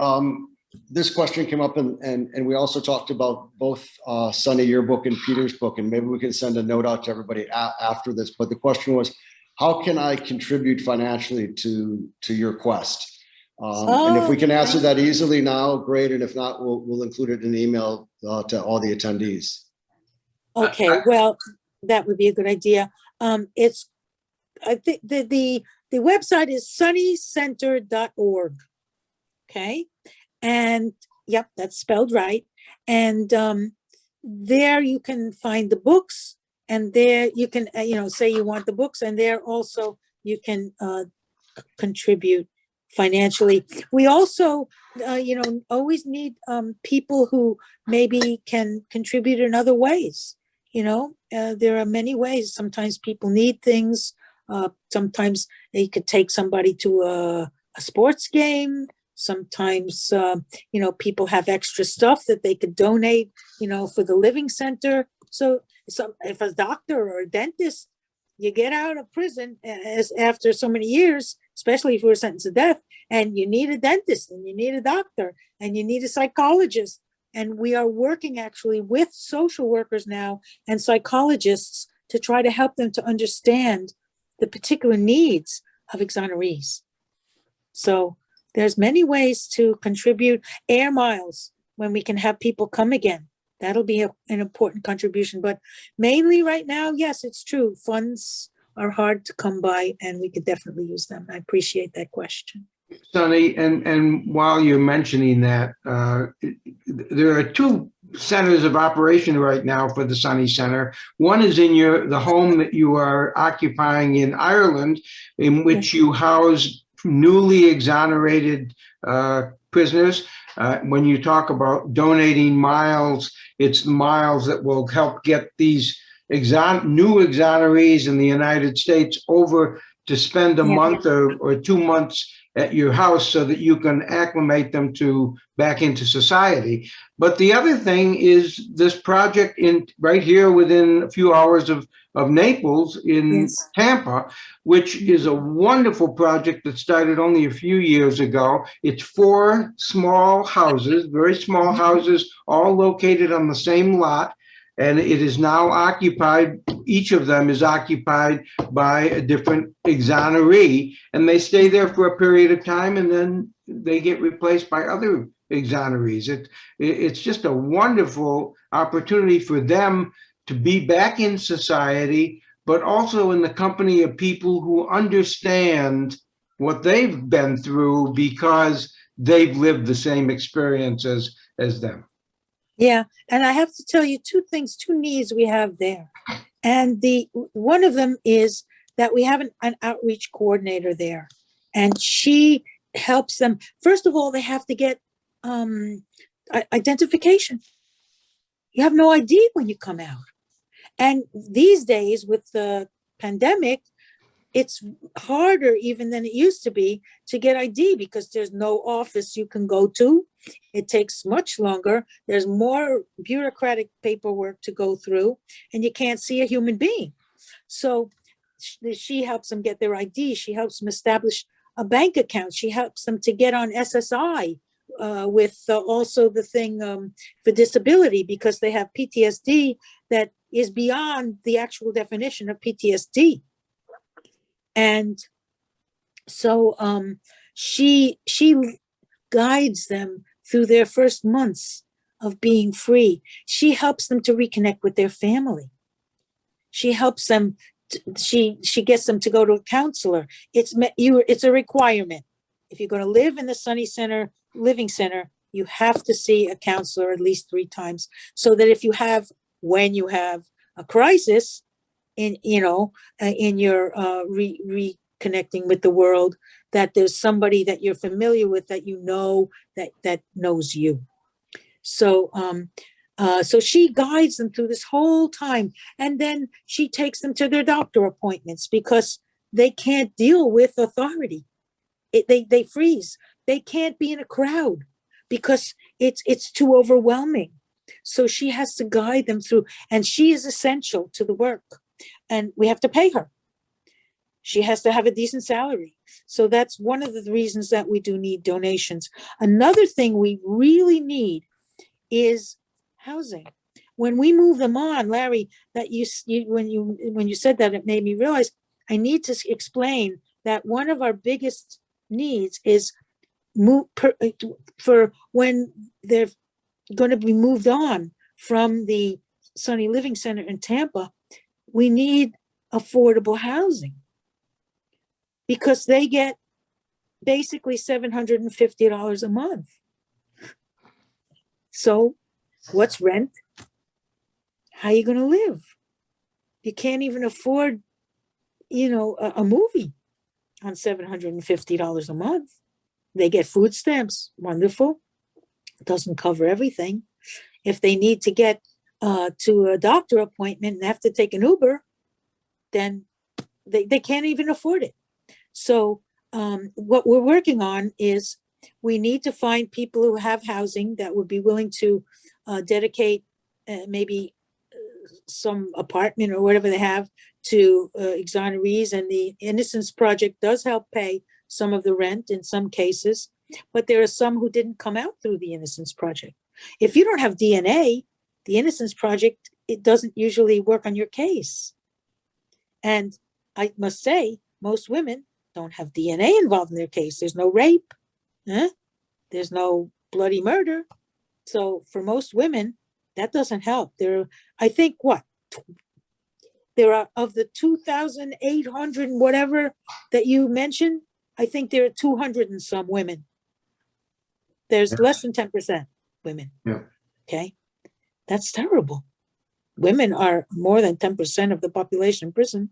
this question came up and we also talked about both Sonny, your book, and Peter's book, and maybe we can send a note out to everybody after this. But the question was, how can I contribute financially to your quest? And if we can answer that easily now, great. And if not, we'll include it in an email to all the attendees. Okay, well, that would be a good idea. I think the website is sunnycenter.org. Okay. And yep, that's spelled right. And there you can find the books, and there you can, say you want the books, and there also you can contribute financially. We also, always need people who maybe can contribute in other ways. There are many ways. Sometimes people need things. Sometimes they could take somebody to a sports game. Sometimes, people have extra stuff that they could donate, for the Living Center. So if a doctor or a dentist, you get out of prison after so many years, especially if you were sentenced to death, and you need a dentist and you need a doctor and you need a psychologist. And we are working actually with social workers now and psychologists to try to help them to understand the particular needs of exonerees. So there's many ways to contribute. Air miles, when we can have people come again, that'll be an important contribution. But mainly right now, yes, it's true. Funds are hard to come by, and we could definitely use them. I appreciate that question. Sonny, and while you're mentioning that, there are two centers of operation right now for the Sonny Center. One is in the home that you are occupying in Ireland, in which you house newly exonerated prisoners. When you talk about donating miles, it's the miles that will help get these new exonerees in the United States over to spend a month or 2 months at your house so that you can acclimate them back into society. But the other thing is this project right here within a few hours of Naples in Tampa, which is a wonderful project that started only a few years ago. It's 4 small houses, very small houses, all located on the same lot. And it is now occupied, each of them is occupied by a different exoneree, and they stay there for a period of time and then they get replaced by other exonerees. It's just a wonderful opportunity for them to be back in society but also in the company of people who understand what they've been through because they've lived the same experience as them. Yeah, and I have to tell you two things, two needs we have there. And one of them is that we have an outreach coordinator there, and she helps them. First of all, they have to get identification. You have no ID when you come out. And these days with the pandemic, it's harder even than it used to be to get ID because there's no office you can go to. It takes much longer. There's more bureaucratic paperwork to go through, and you can't see a human being. So she helps them get their ID. She helps them establish a bank account. She helps them to get on SSI with also the thing for disability, because they have PTSD that is beyond the actual definition of PTSD. And so she guides them through their first months of being free. She helps them to reconnect with their family. She helps them. She gets them to go to a counselor. It's a requirement. If you're going to live in the Sunny Center Living Center, you have to see a counselor at least 3 times, so that if you have, when you have a crisis in your reconnecting with the world, that there's somebody that you're familiar with, that you know, that knows you. So so she guides them through this whole time, and then she takes them to their doctor appointments because they can't deal with authority. They freeze. They can't be in a crowd because it's too overwhelming. So she has to guide them through, and she is essential to the work, and we have to pay her. She has to have a decent salary. So that's one of the reasons that we do need donations. Another thing we really need is housing. When we move them on, Larry, that when you said that, it made me realize I need to explain that one of our biggest needs is for when they're going to be moved on from the Sunny Living Center in Tampa, we need affordable housing, because they get basically $750 a month. So what's rent? How are you going to live? You can't even afford, a movie on $750 a month. They get food stamps. Wonderful. It doesn't cover everything. If they need to get to a doctor appointment and have to take an Uber, then they can't even afford it. So what we're working on is we need to find people who have housing that would be willing to dedicate maybe some apartment or whatever they have to exonerees. And the Innocence Project does help pay some of the rent in some cases, but there are some who didn't come out through the Innocence Project. If you don't have DNA, the Innocence Project, it doesn't usually work on your case. And I must say, most women don't have DNA involved in their case. There's no rape. There's no bloody murder. So for most women, that doesn't help. I think there are, of the 2,800 and whatever that you mentioned, I think there are 200 and some women. There's less than 10% women. Yeah. Okay. That's terrible. Women are more than 10% of the population in prison.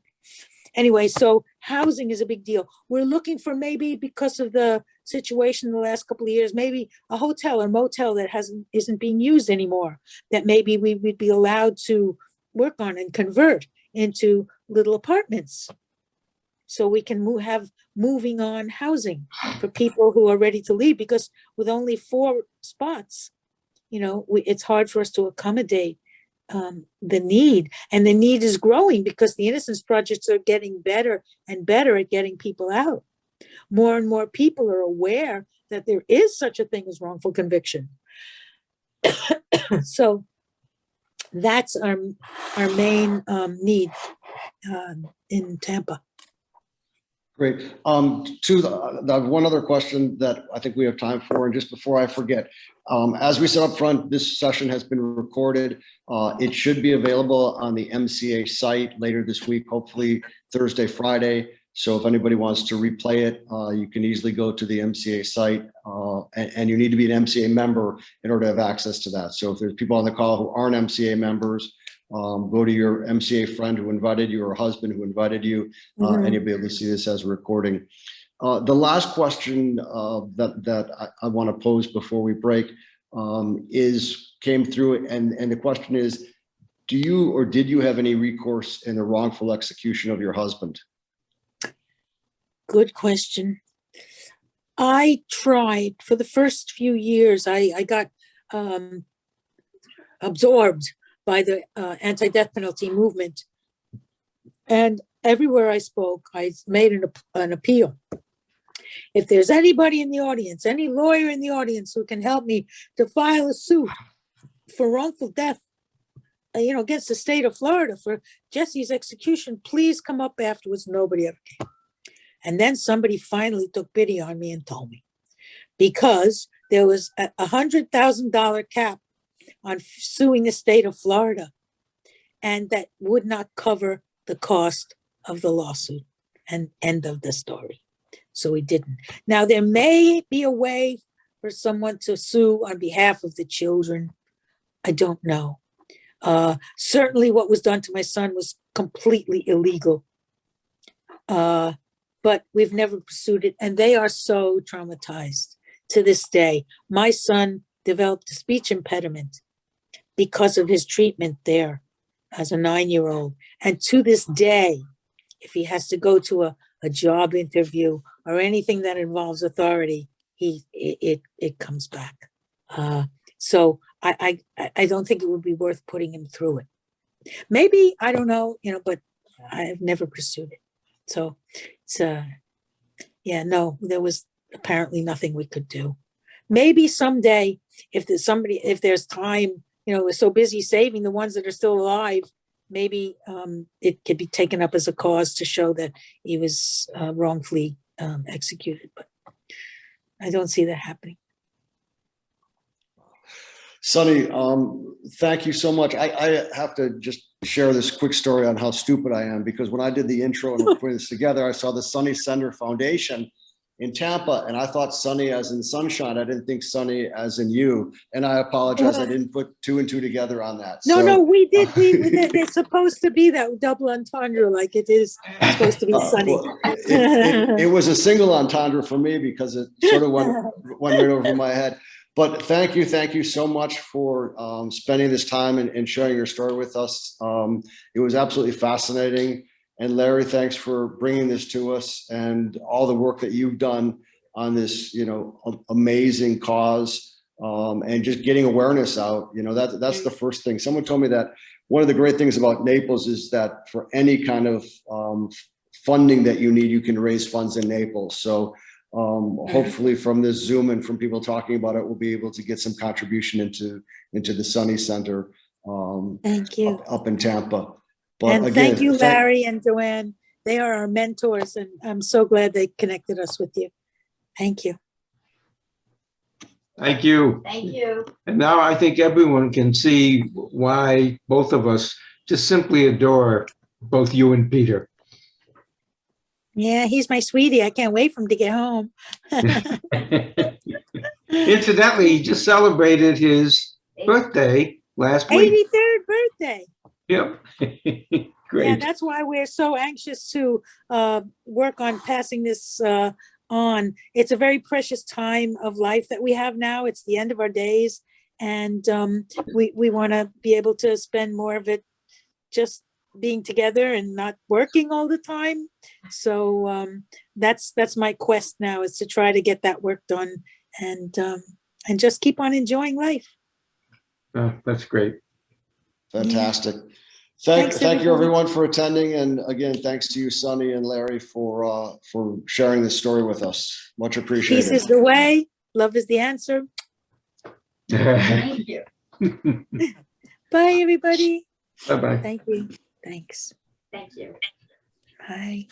Anyway, so housing is a big deal. We're looking for, maybe because of the situation in the last couple of years, maybe a hotel or motel that isn't being used anymore, that maybe we would be allowed to work on and convert into little apartments. So we can have moving on housing for people who are ready to leave, because with only 4 spots, it's hard for us to accommodate the need, and the need is growing because the Innocence Projects are getting better and better at getting people out. More and more people are aware that there is such a thing as wrongful conviction. So that's our main need in Tampa. Great. One other question that I think we have time for, and just before I forget, as we said up front, this session has been recorded. It should be available on the MCA site later this week, hopefully Thursday, Friday. So if anybody wants to replay it, you can easily go to the MCA site, and you need to be an MCA member in order to have access to that. So if there's people on the call who aren't MCA members, go to your MCA friend who invited you or husband who invited you, and you'll be able to see this as a recording. The last question that I want to pose before we break came through, and the question is, do you or did you have any recourse in the wrongful execution of your husband? Good question. I tried for the first few years. I got absorbed by the anti-death penalty movement. And everywhere I spoke, I made an appeal. If there's anybody in the audience, any lawyer in the audience who can help me to file a suit for wrongful death, against the state of Florida for Jesse's execution, please come up afterwards. Nobody ever came. And then somebody finally took pity on me and told me, because there was a $100,000 cap on suing the state of Florida, and that would not cover the cost of the lawsuit, and end of the story. So we didn't. Now, there may be a way for someone to sue on behalf of the children. I don't know. Certainly what was done to my son was completely illegal. But we've never pursued it, and they are so traumatized to this day. My son developed a speech impediment because of his treatment there as a 9-year-old. And to this day, if he has to go to a job interview or anything that involves authority, it comes back. So I don't think it would be worth putting him through it. Maybe, I don't know, but I've never pursued it. So it's no, there was apparently nothing we could do. Maybe someday, if there's time, we're so busy saving the ones that are still alive, maybe it could be taken up as a cause to show that he was wrongfully executed, but I don't see that happening. Sonny, thank you so much. I have to just share this quick story on how stupid I am, because when I did the intro and putting this together, I saw the Sonny Sender Foundation in Tampa, and I thought Sonny as in sunshine. I didn't think Sonny as in you, and I apologize. I didn't put 2 and 2 together on that. No, we did. It's supposed to be that double entendre, like it is supposed to be Sonny. Well, it was a single entendre for me because it sort of went right over my head. But thank you so much for spending this time and sharing your story with us. It was absolutely fascinating. And Larry, thanks for bringing this to us and all the work that you've done on this, amazing cause, and just getting awareness out. That's the first thing. Someone told me that one of the great things about Naples is that for any kind of funding that you need, you can raise funds in Naples. So hopefully from this Zoom and from people talking about it, we'll be able to get some contribution into the Sonny Center Thank you. up in Tampa. But And again, thank you, Larry and Joanne. They are our mentors, and I'm so glad they connected us with you. Thank you. Thank you. Thank you. And now I think everyone can see why both of us just simply adore both you and Peter. Yeah, he's my sweetie. I can't wait for him to get home. Incidentally, he just celebrated his birthday last week. 83rd birthday. Yep. Yeah, Great. that's why we're so anxious to work on passing this on. It's a very precious time of life that we have now. It's the end of our days, and we want to be able to spend more of it just being together and not working all the time. So that's my quest now, is to try to get that work done and just keep on enjoying life. Oh, that's great. fantastic. Thanks, Thank you everybody. everyone for attending. And again, thanks to you, Sonny and Larry, for sharing this story with us. Much Peace appreciated. is the way, love is the answer. Thank you. Bye, everybody. Bye-bye. Thank you. Thanks. Thank you. Bye.